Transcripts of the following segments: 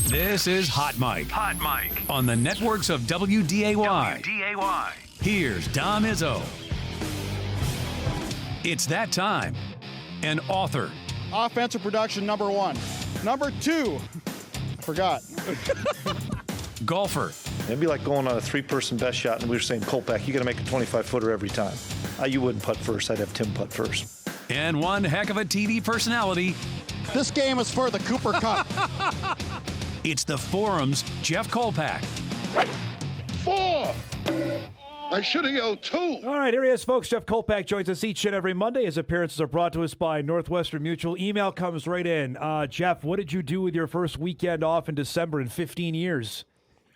This is Hot Mike. Hot Mike. On the networks of WDAY. WDAY. Here's Dom Izzo. It's that time. An author. Offensive production, number 1. Number 2. I forgot. Golfer. It'd be like going on a 3-person best shot, and we were saying, Kolpack, you got to make a 25-footer every time. You wouldn't putt first. I'd have Tim putt first. And one heck of a TV personality. This game is for the Cooper Cup. It's the Forum's Jeff Kolpack. 4. I should have yelled 2. All right, here he is, folks. Jeff Kolpack joins us each and every Monday. His appearances are brought to us by Northwestern Mutual. Email comes right in. Jeff, what did you do with your first weekend off in December in 15 years?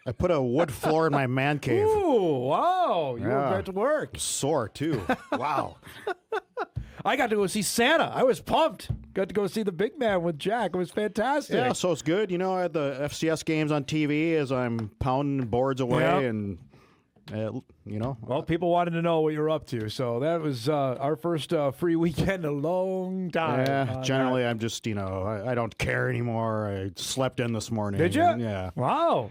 I put a wood floor in my man cave. Ooh, wow. You were back to work. Sore, too. Wow. I got to go see Santa. I was pumped. Got to go see the big man with Jack. It was fantastic. Yeah, so it's good. You know, I had the FCS games on TV as I'm pounding boards away and... you know. Well, people wanted to know what you were up to, so that was our first free weekend in a long time. Yeah, generally I'm just, I don't care anymore. I slept in this morning. Did you? Yeah. Wow.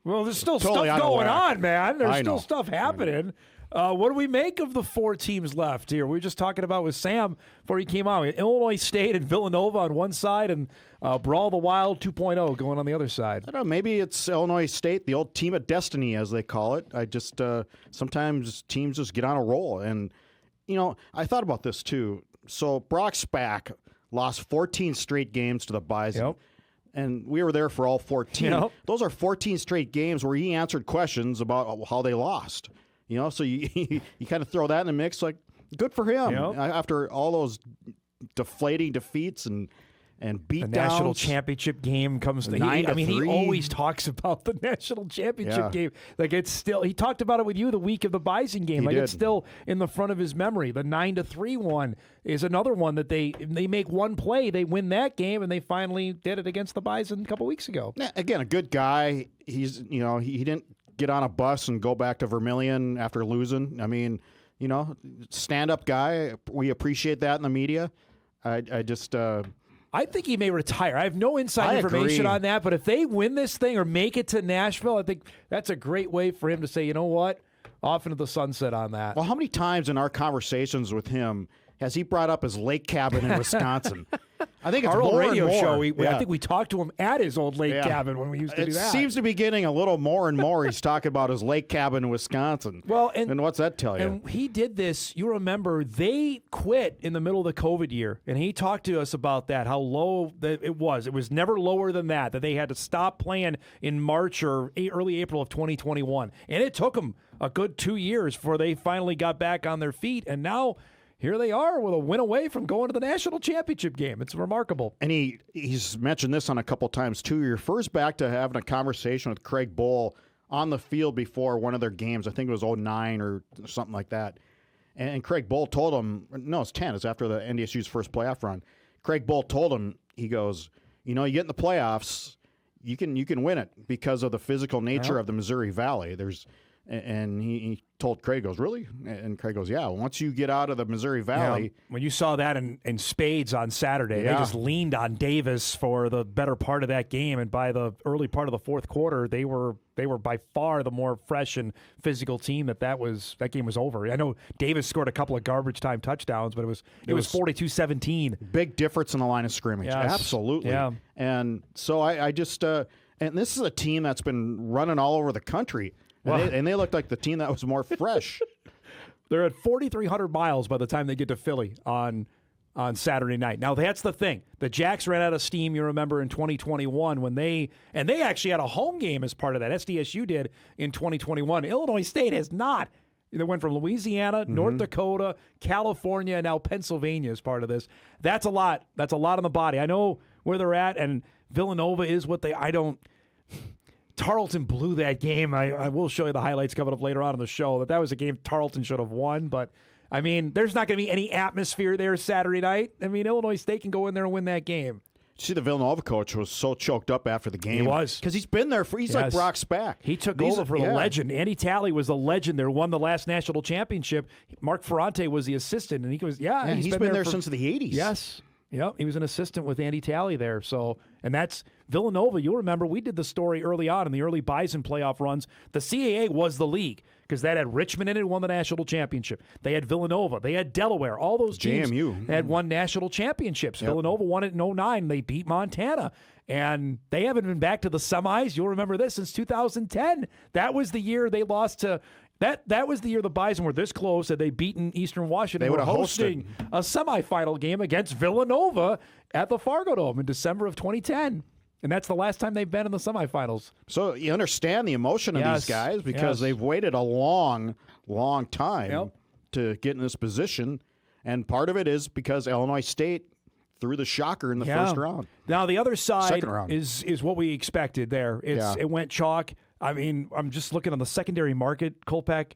Well, there's still Totally stuff going on, man. There's still know. stuff happening. What do we make of the 4 teams left here? We were just talking about with Sam before he came on. Illinois State and Villanova on one side and Brawl the Wild 2.0 going on the other side. I don't know. Maybe it's Illinois State, the old team of destiny, as they call it. I just sometimes teams just get on a roll. And, I thought about this, too. So Brock Spack lost 14 straight games to the Bison. Yep. And we were there for all 14. Yep. Those are 14 straight games where he answered questions about how they lost. So you kind of throw that in the mix, like, good for him. Yep. After all those deflating defeats and beatdowns. The national championship game comes to 9-3. He always talks about the national championship game. Like, it's still, he talked about it with you the week of the Bison game. He did. It's still in the front of his memory. The 9-3 one is another one that they make one play, they win that game, and they finally did it against the Bison a couple weeks ago. Yeah, again, a good guy. He's, he didn't get on a bus and go back to Vermilion after losing. I mean, stand-up guy. We appreciate that in the media. I think he may retire. I have no inside information on that, but if they win this thing or make it to Nashville, I think that's a great way for him to say, you know what, off into the sunset on that. Well, how many times in our conversations with him has he brought up his lake cabin in Wisconsin? I think it's our old more radio and more. show. I think we talked to him at his old lake cabin when we used to do that. It seems to be getting a little more and more. He's talking about his lake cabin in Wisconsin. Well, and what's that tell you? And he did this. You remember they quit in the middle of the COVID year, and he talked to us about that. How low that it was. It was never lower than that. That they had to stop playing in March or early April of 2021, and it took them a good 2 years before they finally got back on their feet, and now. Here they are with a win away from going to the national championship game. It's remarkable. And he's mentioned this on a couple times, too. He refers back to having a conversation with Craig Bull on the field before one of their games. I think it was 09 or something like that. And Craig Bull told him, no, it's 10. It's after the NDSU's first playoff run. Craig Bull told him, he goes, you get in the playoffs, you can win it because of the physical nature of the Missouri Valley. And he told Craig, goes, really? And Craig goes, yeah, once you get out of the Missouri Valley. Yeah. When you saw that in spades on Saturday, they just leaned on Davis for the better part of that game. And by the early part of the fourth quarter, they were by far the more fresh and physical team that game was over. I know Davis scored a couple of garbage time touchdowns, but it was 42-17. Big difference in the line of scrimmage. Yes. Absolutely. Yeah. And so I just and this is a team that's been running all over the country. And they looked like the team that was more fresh. They're at 4,300 miles by the time they get to Philly on Saturday night. Now, that's the thing. The Jacks ran out of steam, you remember, in 2021 when they actually had a home game as part of that. SDSU did in 2021. Illinois State has not. They went from Louisiana, North Dakota, California, and now Pennsylvania as part of this. That's a lot. That's a lot on the body. I know where they're at, and Villanova is what they – Tarleton blew that game. I will show you the highlights coming up later on in the show. That was a game Tarleton should have won. But, I mean, there's not going to be any atmosphere there Saturday night. I mean, Illinois State can go in there and win that game. See, the Villanova coach was so choked up after the game. He was. Because he's been there. He's like Brock Spack. He took over for the legend. Andy Talley was the legend there, won the last national championship. Mark Ferrante was the assistant. And he goes, he's been there since the 80s. Yes. Yep, he was an assistant with Andy Talley there. So, and that's Villanova. You'll remember we did the story early on in the early Bison playoff runs. The CAA was the league because that had Richmond in it, won the national championship. They had Villanova. They had Delaware. All those teams had won national championships. Yep. Villanova won it in 2009. They beat Montana. And they haven't been back to the semis. You'll remember this since 2010. That was the year they lost to that was the year the Bison were this close that they beaten Eastern Washington. They would have hosting a semifinal game against Villanova at the Fargo Dome in December of 2010. And that's the last time they've been in the semifinals. So you understand the emotion of these guys because they've waited a long, long time to get in this position. And part of it is because Illinois State threw the shocker in the first round. Now, the other side is what we expected there. It went chalk. I mean, I'm just looking on the secondary market, Kolpack.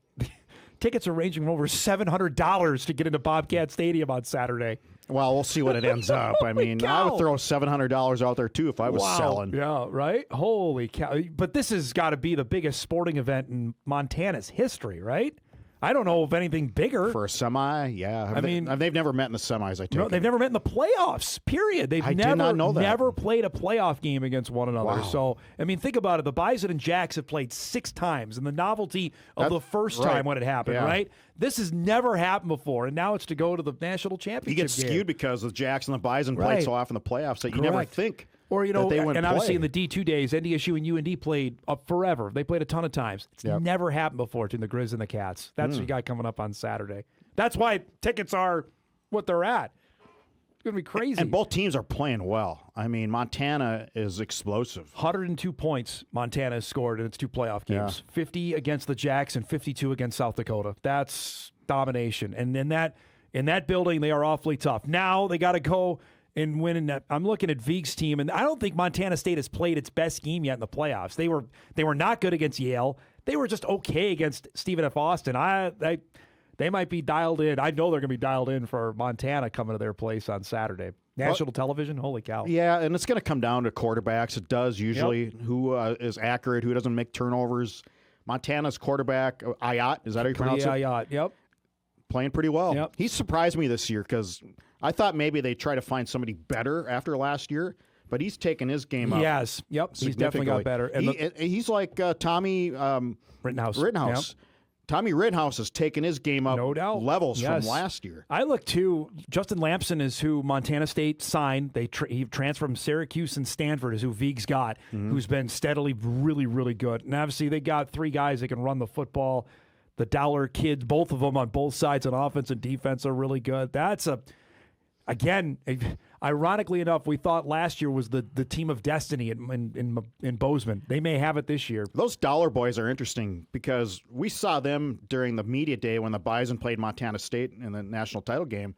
Tickets are ranging from over $700 to get into Bobcat Stadium on Saturday. Well, we'll see what it ends up. I mean, I would throw $700 out there, too, if I was selling. Yeah, right? Holy cow. But this has got to be the biggest sporting event in Montana's history, right? I don't know of anything bigger. For a semi, yeah. They've never met in the semis, I take it. They've never met in the playoffs, period. They've did not know that. Never played a playoff game against one another. Wow. So, I mean, think about it. The Bison and Jacks have played 6 times, and the novelty of the first time when it happened, right? This has never happened before, and now it's to go to the national championship You get skewed because the Jacks and the Bison played so often in the playoffs that you never think. Or, that they and obviously in the D2 days, NDSU and UND played forever. They played a ton of times. It's never happened before between the Grizz and the Cats. That's what you got coming up on Saturday. That's why tickets are what they're at. It's going to be crazy. And both teams are playing well. I mean, Montana is explosive. 102 points Montana has scored in its 2 playoff games. 50 against the Jacks and 52 against South Dakota. That's domination. And in that building, they are awfully tough. Now they got to go and win in that. I'm looking at Vieg's team, and I don't think Montana State has played its best game yet in the playoffs. They were not good against Yale. They were just okay against Stephen F. Austin. They might be dialed in. I know they're going to be dialed in for Montana coming to their place on Saturday. National television, holy cow. Yeah, and it's going to come down to quarterbacks. It does usually. Who is accurate, who doesn't make turnovers. Montana's quarterback, Ayat, is that how you pronounce it? Ayat, playing pretty well. Yep. He surprised me this year because I thought maybe they'd try to find somebody better after last year, but he's taken his game up. Yes, he's definitely got better. And he's like Tommy Rittenhouse. Tommy Rittenhouse has taken his game up no doubt. levels from last year. I look, too, Justin Lampson is who Montana State signed. He transferred from Syracuse and Stanford is who Vieg's got, who's been steadily really, really good. And obviously they got 3 guys that can run the football. The Dollar kids, both of them on both sides on offense and defense are really good. Ironically enough, we thought last year was the team of destiny in Bozeman. They may have it this year. Those Dollar boys are interesting because we saw them during the media day when the Bison played Montana State in the national title game.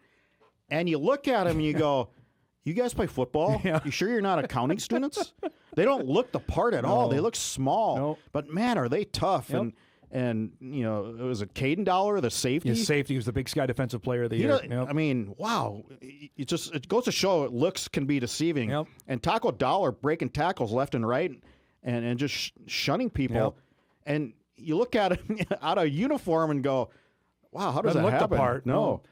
And you look at them and you go, you guys play football? Yeah. You sure you're not accounting students? They don't look the part at all. They look small. No. But, man, are they tough. Yep. And you know, it was a Caden Dollar, the safety. His safety was the Big Sky Defensive Player of the Year. I mean, wow. It goes to show looks can be deceiving. Yep. And Taco Dollar breaking tackles left and right and just shunning people. Yep. And you look at him out of uniform and go, wow, how does that happen? The part. No.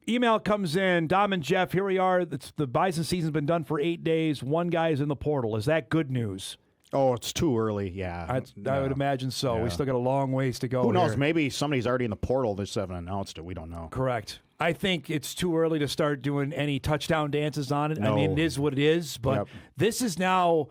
Email comes in. Dom and Jeff, here we are. The Bison season's been done for 8 days. 1 guy is in the portal. Is that good news? Oh, it's too early. Yeah. I would imagine so. Yeah. We still got a long ways to go. Who knows? Here. Maybe somebody's already in the portal. They just haven't announced it. We don't know. Correct. I think it's too early to start doing any touchdown dances on it. No. I mean, it is what it is. But Yep. this is now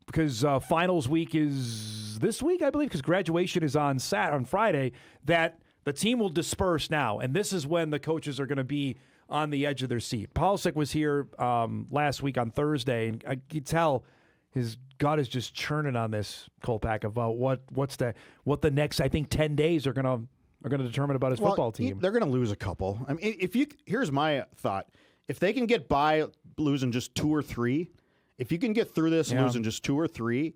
because finals week is this week, I believe, because graduation is on Friday, that the team will disperse now. And this is when the coaches are going to be on the edge of their seat. Polisic was here last week on Thursday, and I could tell his gut is just churning on this, Kolpack, about what the next, I think, 10 days are going to determine about his football team. They're going to lose a couple. I mean, here's my thought: if they can get by losing just 2 or 3, if you can get through this losing just 2 or 3,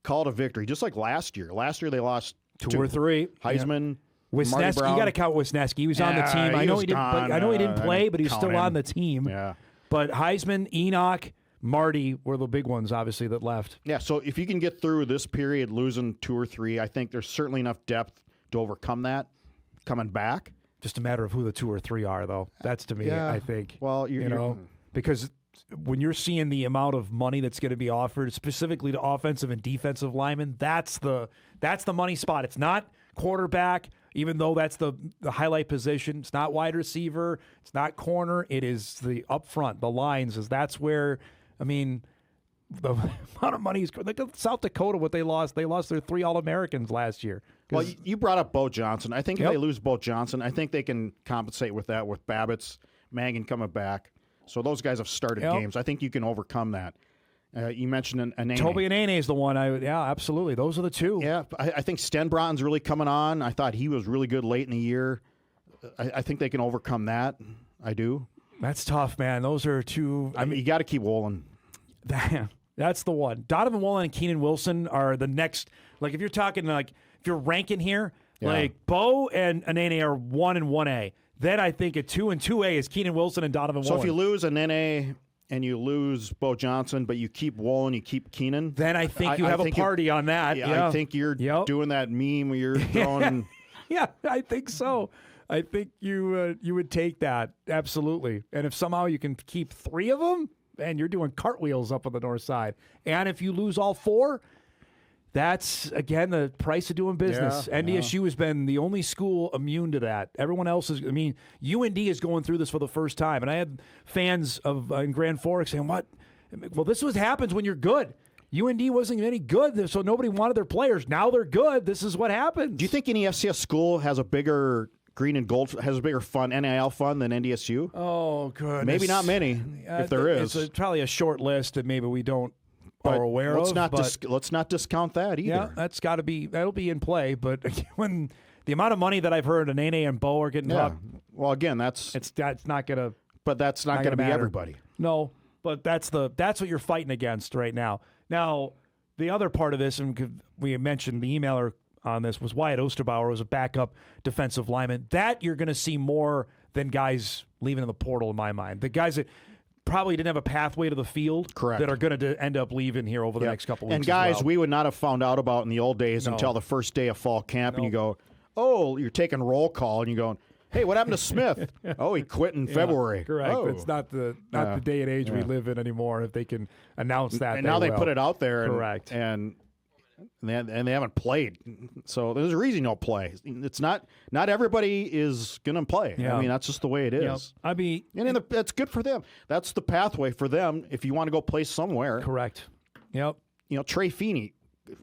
call it a victory. Just like last year. Last year they lost 2 or 3. Heisman. Wisniewski, you got to count Wisniewski. He was on the team. I know he didn't play, but he was still on the team. Yeah. But Heisman, Enoch, Marty were the big ones, obviously, that left. Yeah, so if you can get through this period losing 2 or 3, I think there's certainly enough depth to overcome that coming back. Just a matter of who the 2 or 3 are, though. That's to me, Yeah. I think. Well, you know, because when you're seeing the amount of money that's going to be offered, specifically to offensive and defensive linemen, that's the money spot. It's not quarterback, even though that's the highlight position. It's not wide receiver. It's not corner. It is the up front, the lines. That's where, I mean, the amount of money is like South Dakota. What they lost their 3 All-Americans last year. Well, you brought up Bo Johnson. I think if Yep. they lose Bo Johnson, I think they can compensate with that with Babbitt's, Mangan coming back. So those guys have started Yep. games. I think you can overcome that. You mentioned Anene. Toby Anene is the one. Yeah, absolutely. Those are the 2. Yeah, I think Stenbron's really coming on. I thought he was really good late in the year. I think they can overcome that. I do. That's tough, man. Those are 2. I mean, you got to keep Wolin. That's the one. Donovan Woolen and Keenan Wilson are the next. Like, if you're talking, like, if you're ranking here, like, Bo and Anene are 1 and 1A. Then I think at 2 and 2A is Keenan Wilson and Donovan Woolen. So if you lose Anene and you lose Bo Johnson, but you keep Wolin, you keep Keenan, then I think you have a party on that. Yeah, I think you're doing that meme where you're throwing. Yeah, I think so. I think you would take that, absolutely. And if somehow you can keep 3 of them, man, you're doing cartwheels up on the north side. And if you lose all 4, that's, again, the price of doing business. Yeah, NDSU has been the only school immune to that. Everyone else is, I mean, UND is going through this for the first time. And I had fans of in Grand Forks saying, what? Well, this is what happens when you're good. UND wasn't any good, so nobody wanted their players. Now they're good. This is what happens. Do you think any FCS school has a bigger green and gold, has a bigger NIL fund than NDSU? Oh, goodness. Maybe not many, if there is. It's probably a short list that maybe we don't are aware let's of. Let's not discount that either. Yeah, that'll be in play. But when the amount of money that I've heard Anene and Bo are getting up, well, again, that's not gonna. But that's not going to be matter. everybody. No, but that's what you're fighting against right now. Now, the other part of this, and we mentioned the emailer on this, was Wyatt Osterbauer was a backup defensive lineman. That you're going to see more than guys leaving in the portal, in my mind. The guys that probably didn't have a pathway to the field, correct, that are going to end up leaving here over the next couple weeks. And guys, as well. we would not have found out about in the old days until the first day of fall camp, and you go, oh, you're taking roll call, and you're going, hey, what happened to Smith? Oh, he quit in February. Correct. Oh. It's not the day and age we live in anymore. If they can announce that, and now they put it out there. Correct. And they haven't played, so there's a reason you don't play. It's not everybody is going to play. Yeah. I mean, that's just the way it is. Yep. I mean, and that's good for them. That's the pathway for them if you want to go play somewhere. Correct. Yep. You know, Trey Feeney,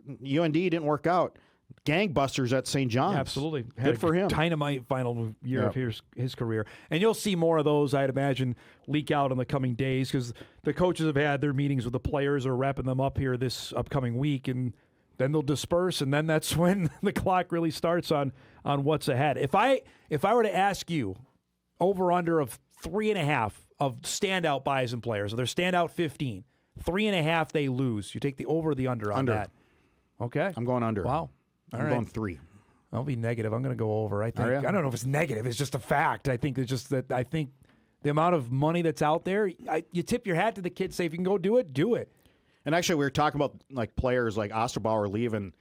UND didn't work out. Gangbusters at St. John's. Absolutely. Good for him. Dynamite final year of his career. And you'll see more of those, I'd imagine, leak out in the coming days because the coaches have had their meetings with the players or wrapping them up here this upcoming week, and then they'll disperse, and then that's when the clock really starts on what's ahead. If I were to ask you over-under of 3.5 of standout Bison players, or their standout 15, 3.5 they lose. You take the over or the under on that. Okay. I'm going under. Wow. I'm going 3. I'll be negative. I'm going to go over. I think. I don't know if it's negative. It's just a fact. I think it's just that I think the amount of money that's out there, you tip your hat to the kids, say if you can go do it, do it. And actually, we were talking about like players like Osterbauer leaving.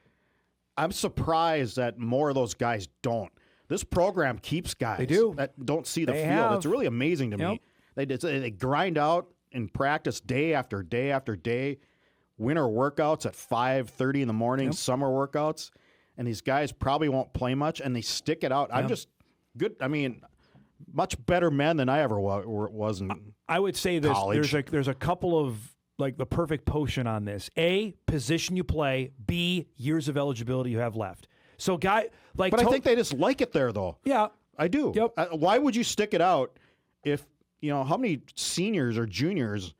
I'm surprised that more of those guys don't. This program keeps guys that don't see the field. It's really amazing to me. They grind out in practice day after day after day. Winter workouts at 5:30 in the morning, summer workouts. And these guys probably won't play much, and they stick it out. I'm just good. I mean, much better men than I ever was in I would say college. There's a couple of, like, the perfect potion on this. A, position you play. B, years of eligibility you have left. So, But I think they just like it there, though. Yeah. I do. Yep. Why would you stick it out if, how many seniors or juniors,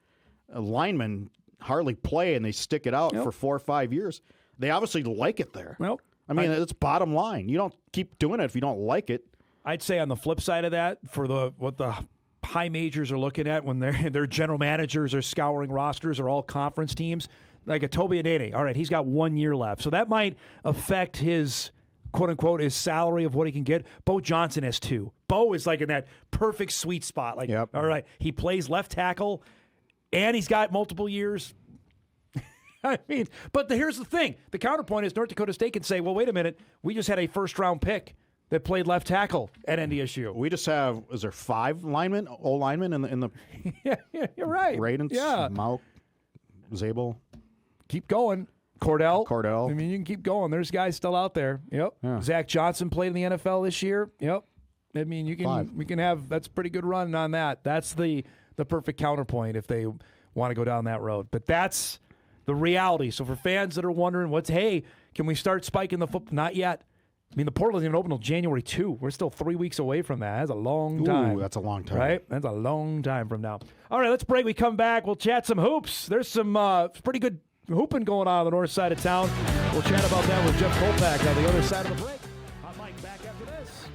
linemen, hardly play and they stick it out for 4 or 5 years? They obviously like it there. Well, I mean, it's bottom line. You don't keep doing it if you don't like it. I'd say on the flip side of that, for what the high majors are looking at when their general managers are scouring rosters or all conference teams, like a Toby Anene. All right, he's got 1 year left. So that might affect his, quote-unquote, his salary of what he can get. Bo Johnson has 2. Bo is like in that perfect sweet spot. Like, all right, he plays left tackle, and he's got multiple years. I mean, but here's the thing. The counterpoint is North Dakota State can say, well, wait a minute. We just had a first-round pick that played left tackle at NDSU. We just have, is there 5 linemen, O-linemen in the Yeah, you're right. Radens, Yeah. Mauk, Zabel. Keep going. Cordell. Cordell. I mean, you can keep going. There's guys still out there. Yep. Yeah. Zach Johnson played in the NFL this year. Yep. I mean, we can have, that's a pretty good run on that. That's the perfect counterpoint if they want to go down that road. But that's the reality. So for fans that are wondering can we start spiking the football? Not yet. I mean, the portal isn't even open until January 2. We're still 3 weeks away from that. That's a long time. Ooh, that's a long time. Right? That's a long time from now. All right, let's break. We come back. We'll chat some hoops. There's some pretty good hooping going on the north side of town. We'll chat about that with Jeff Kolpack on the other side of the break. I'm Mike, back after this.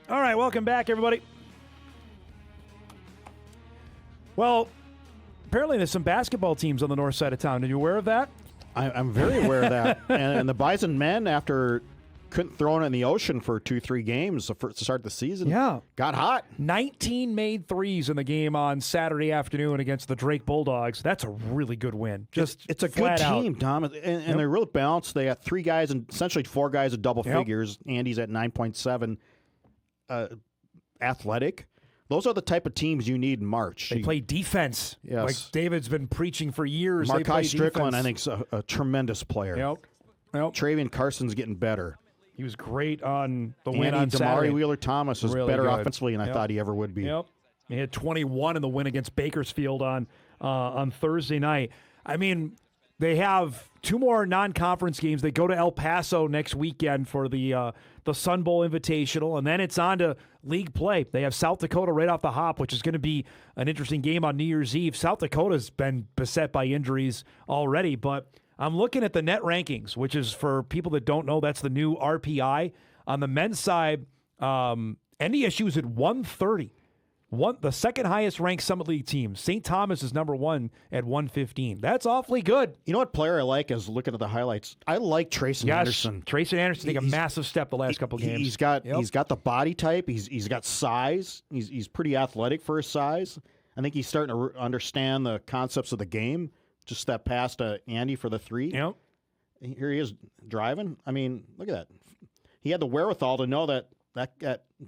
All right, welcome back, everybody. Well, apparently there's some basketball teams on the north side of town. Are you aware of that? I'm very aware of that. And the Bison men, after couldn't throw it in the ocean for 2-3 games to start the season, got hot. 19 made threes in the game on Saturday afternoon against the Drake Bulldogs. That's a really good win. It's a good team, Tom, and they're real balanced. They got 3 guys and essentially 4 guys at double figures. Andy's at 9.7. Athletic. Those are the type of teams you need in March. They play defense. Yes. Like David's been preaching for years. Markai Strickland, I think, is a tremendous player. Yep. Travian Carson's getting better. He was great on the win Andy on Saturday. Damari Wheeler-Thomas is Really better good. offensively than I thought he ever would be. Yep. He had 21 in the win against Bakersfield on Thursday night. I mean, they have 2 more non-conference games. They go to El Paso next weekend for the Sun Bowl Invitational, and then it's on to league play. They have South Dakota right off the hop, which is going to be an interesting game on New Year's Eve. South Dakota's been beset by injuries already, but I'm looking at the net rankings, which is, for people that don't know, that's the new RPI. On the men's side, NDSU is at 130. The second highest ranked Summit League team. St. Thomas is number 1 at 115. That's awfully good. You know what player I like is looking at the highlights? I like Trayson Anderson. Trayson Anderson take a massive step the last couple games. He's got the body type. He's got size. He's pretty athletic for his size. I think he's starting to understand the concepts of the game. Just step past Andy for the 3. Yep. Here he is driving. I mean, look at that. He had the wherewithal to know that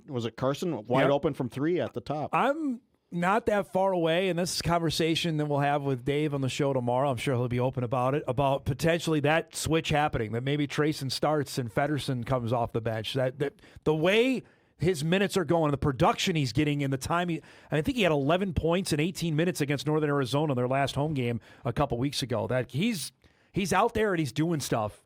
was it Carson wide open from 3 at the top. I'm not that far away, and this is a conversation that we'll have with Dave on the show tomorrow. I'm sure he'll be open about it, about potentially that switch happening, that maybe Trayson starts and Fedderson comes off the bench. That the way his minutes are going, the production he's getting in the time. I think he had 11 points in 18 minutes against Northern Arizona, their last home game a couple weeks ago. That he's out there and he's doing stuff.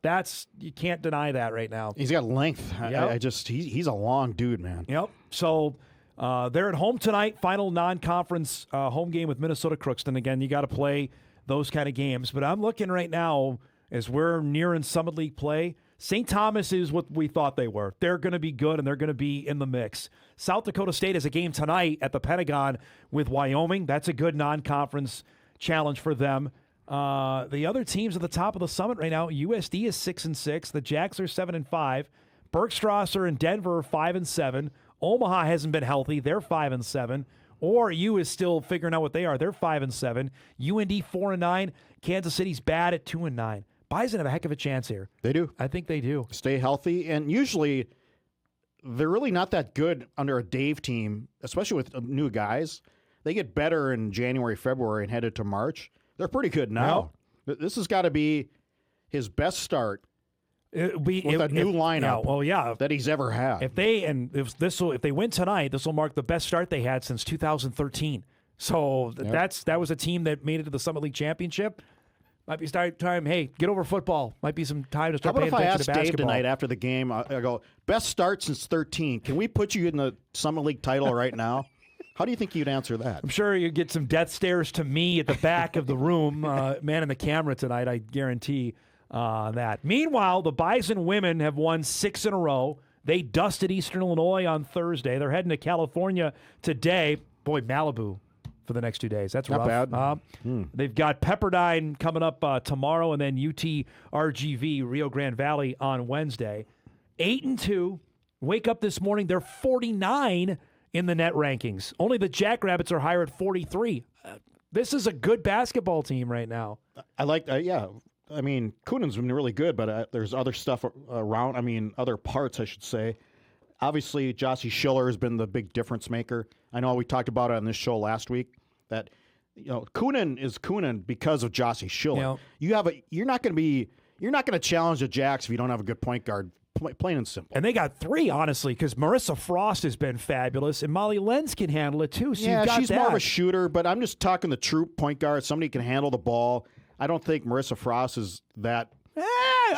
You can't deny that right now. He's got length. Yep. He's a long dude, man. Yep. So they're at home tonight. Final non-conference home game with Minnesota Crookston. Again, you got to play those kind of games. But I'm looking right now as we're nearing Summit League play. St. Thomas is what we thought they were. They're going to be good, and they're going to be in the mix. South Dakota State has a game tonight at the Pentagon with Wyoming. That's a good non-conference challenge for them. The other teams at the top of the Summit right now, USD is 6-6. The Jacks are 7-5. Bergstrasser and Denver are 5-7. Omaha hasn't been healthy. They're 5-7. ORU is still figuring out what they are. They're 5-7. UND 4-9. Kansas City's bad at 2-9. Bison have a heck of a chance here. They do. I think they do. Stay healthy, and usually they're really not that good under a Dave team, especially with new guys. They get better in January, February, and headed to March. They're pretty good now. This has got to be his best start with a new lineup that he's ever had. If they win tonight, this will mark the best start they had since 2013. So that was a team that made it to the Summit League Championship. Might be time. Hey, get over football. Might be some time to start paying attention to basketball. How about if I ask Dave tonight after the game? I go, best start since 13. Can we put you in the Summit League title right now? How do you think you'd answer that? I'm sure you'd get some death stares to me at the back of the room, man in the camera tonight. I guarantee that. Meanwhile, the Bison women have won 6 in a row. They dusted Eastern Illinois on Thursday. They're heading to California today. Boy, Malibu for the next 2 days. That's not rough. bad. They've got Pepperdine coming up tomorrow, and then UT-RGV, Rio Grande Valley, on Wednesday. 8-2. Wake up this morning. They're 49 in the net rankings. Only the Jackrabbits are higher at 43. This is a good basketball team right now. I like, I mean, Kunin's been really good, but there's other stuff around. I mean, other parts, I should say. Obviously, Jossie Schiller has been the big difference maker. I know we talked about it on this show last week that Kunin is Kunin because of Jossie Schiller. You're not going to challenge the Jacks if you don't have a good point guard. Plain and simple. And they got 3, honestly, because Marissa Frost has been fabulous, and Molly Lenz can handle it, too. So yeah, she's that. more of a shooter, but I'm just talking the true point guard. Somebody can handle the ball. I don't think Marissa Frost is that.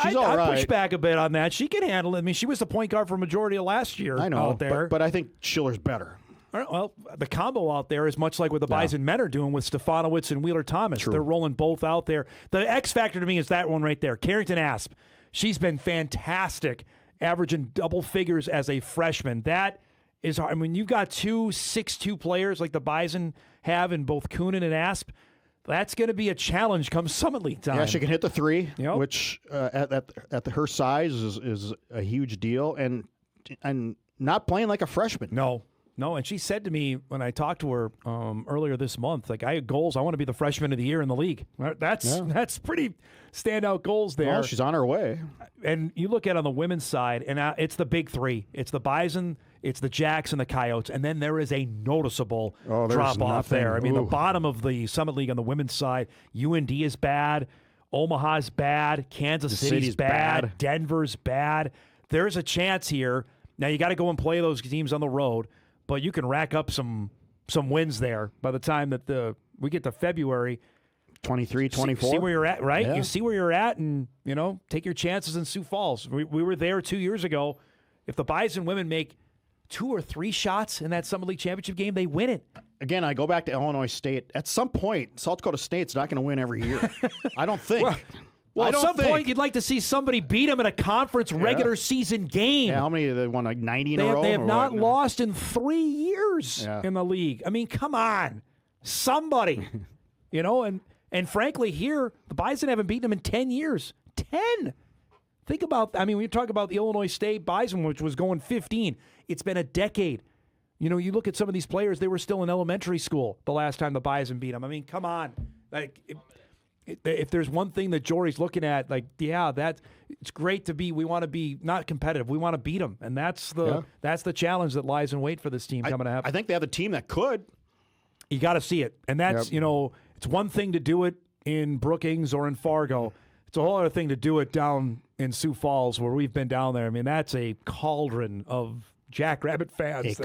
She's all right. I push back a bit on that. She can handle it. I mean, she was the point guard for a majority of last year. I know, out there. But I think Schiller's better. All right, well, the combo out there is much like what the Bison men are doing with Stefanowicz and Wheeler Thomas. True. They're rolling both out there. The X factor to me is that one right there. Carrington Asp. She's been fantastic, averaging double figures as a freshman. That is hard. I mean, you've got 2 6'2" players like the Bison have in both Kunin and Asp. That's going to be a challenge come Summit League time. Yeah, she can hit the 3, Yep. which at her size is a huge deal, and not playing like a freshman. No, and she said to me when I talked to her earlier this month, like, I had goals. I want to be the freshman of the year in the league. That's pretty standout goals there. Well, she's on her way. And you look at it on the women's side, and it's the big 3. It's the Bison, it's the Jacks, and the Coyotes. And then there is a noticeable drop-off there. I mean, the bottom of the Summit League on the women's side, UND is bad, Omaha's bad, Kansas City's bad, Denver's bad. There's a chance here. Now, you got to go and play those teams on the road, but you can rack up some wins there by the time that we get to February. 23, 24. See where you're at, right? Yeah. You see where you're at and, take your chances in Sioux Falls. We were there 2 years ago. If the Bison women make 2 or 3 shots in that Summit League championship game, they win it. Again, I go back to Illinois State. At some point, South Dakota State's not going to win every year. I don't think. Well, at some point, you'd like to see somebody beat them in a conference regular season game. Yeah, how many they won, like 90 in a row? They have not lost in 3 years in the league. I mean, come on. Somebody. And frankly, here, the Bison haven't beaten them in 10 years. 10. Think about, when you talk about the Illinois State Bison, which was going 15, it's been a decade. You look at some of these players, they were still in elementary school the last time the Bison beat them. I mean, come on. Like, if there's one thing that Jory's looking at, it's great to be, we want to be not competitive. We want to beat them. And that's the challenge that lies in wait for this team coming up. I think they have a team that could. You got to see it. And that's, it's one thing to do it in Brookings or in Fargo. It's a whole other thing to do it down in Sioux Falls where we've been down there. I mean, that's a cauldron of Jackrabbit fans.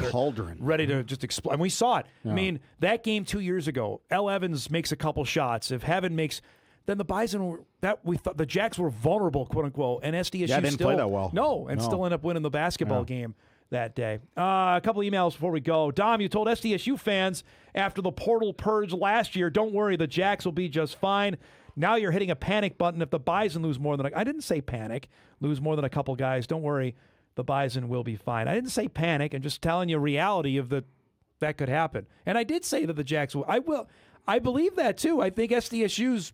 Ready to just explode. And we saw it. Yeah. I mean, that game 2 years ago, L. Evans makes a couple shots. If Heaven makes, then the Bison we thought the Jacks were vulnerable, quote unquote, and SDSU didn't play that well. Still end up winning the basketball game that day. A couple emails before we go. Dom, you told SDSU fans after the portal purge last year, don't worry, the Jacks will be just fine. Now you're hitting a panic button if the Bison lose more than I didn't say panic, lose more than a couple guys. Don't worry, the Bison will be fine. I didn't say panic. I'm just telling you reality of that could happen. And I did say that the Jacks will. I believe that too. I think SDSU's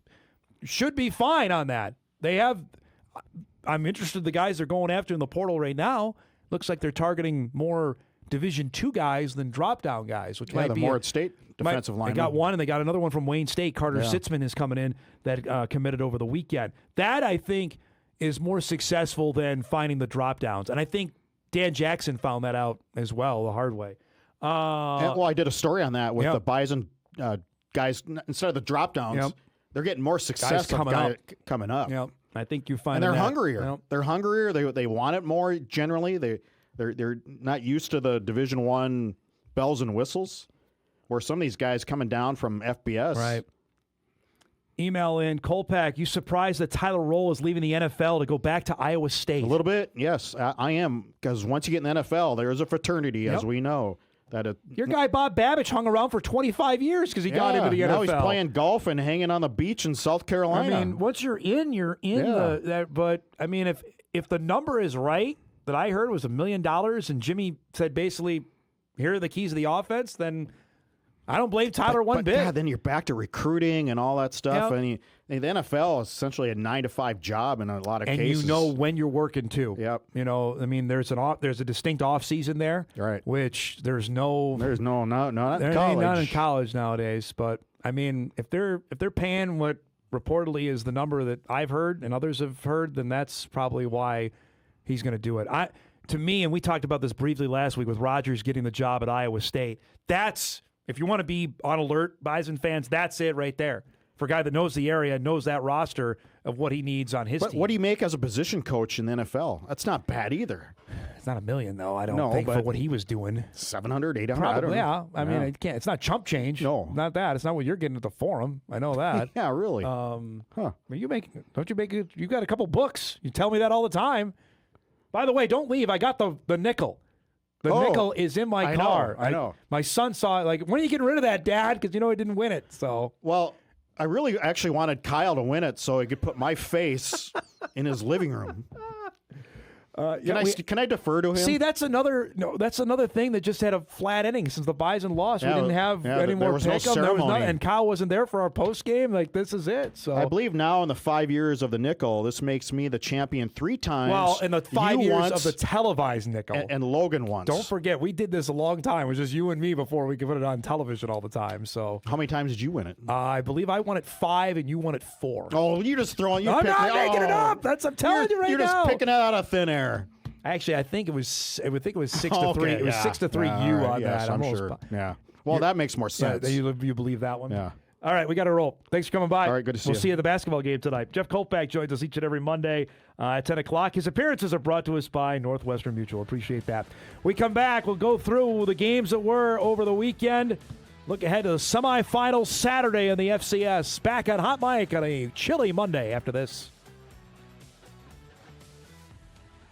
should be fine on that. I'm interested in the guys they're going after in the portal right now. Looks like they're targeting more Division II guys than drop-down guys, which might be more at State defensive line. They got one, and they got another one from Wayne State. Carter Sitzman is coming in that committed over the weekend. That, I think, is more successful than finding the drop-downs. And I think Dan Jackson found that out as well the hard way. I did a story on that with the Bison guys. Instead of the drop-downs, they're getting more success coming up. Yep. I think you find, and they're hungrier. Yep. They're hungrier. They want it more. Generally, they're not used to the Division I bells and whistles, where some of these guys coming down from FBS. Right. Email in, Kolpack, you surprised that Tyler Roll is leaving the NFL to go back to Iowa State? A little bit, yes. I am, because once you get in the NFL, there is a fraternity, as we know. Your guy Bob Babbage hung around for 25 years because he got into the NFL. Now he's playing golf and hanging on the beach in South Carolina. I mean, once you're in but I mean, if the number is right that I heard was $1 million and Jimmy said basically, here are the keys of the offense, then I don't blame Tyler one bit. God, then you're back to recruiting and all that stuff. Yep. And the NFL is essentially a 9-to-5 job in a lot of cases. And you know when you're working too. Yep. There's a distinct off season there. Right. Which not in college. Not in college. Not in college nowadays. But I mean, if they're paying what reportedly is the number that I've heard and others have heard, then that's probably why he's going to do it. To me, and we talked about this briefly last week with Rodgers getting the job at Iowa State, that's, if you want to be on alert, Bison fans, that's it right there. For a guy that knows the area, knows that roster of what he needs on his team. What do you make as a position coach in the NFL? That's not bad either. It's not $1 million, though, I don't think, for what he was doing. 700, 800, Probably, I don't know. yeah. I mean, it can't. It's not chump change. No. Not that. It's not what you're getting at the Forum. I know that. Yeah, really. You got a couple books. You tell me that all the time. By the way, don't leave. I got the nickel. The nickel is in my car. I know. My son saw it. Like, when are you getting rid of that, Dad? Because I didn't win it. So. Well, I really actually wanted Kyle to win it so he could put my face in his living room. Can I defer to him? See, that's another thing that just had a flat inning since the Bison lost. Yeah, we didn't have any more was no pick 'em. ceremony. And Kyle wasn't there for our post game. Like, this is it. So I believe now in the 5 years of the nickel, this makes me the champion 3 times. Well, in the 5 you years once, of the televised nickel. and Logan once. Don't forget, we did this a long time. It was just you and me before we could put it on television all the time. So How many times did you win it? I believe I won it 5 and you won it 4. Oh, you're just throwing. I'm not making it up. I'm telling you right now. You're just picking it out of thin air. Actually, I think it was 6 to 3. Okay, It was 6 to 3 you on yes, that. I'm almost sure. Yeah. Well, that makes more sense. You believe that one? Yeah. All right, we got to roll. Thanks for coming by. All right, good to see We'll you. see you at the basketball game tonight. Jeff Kolpack joins us each and every Monday at 10 o'clock. His appearances are brought to us by Northwestern Mutual. Appreciate that. We come back. We'll go through the games that were over the weekend. Look ahead to the semifinals Saturday in the FCS. Back on Hot Mike on a chilly Monday after this.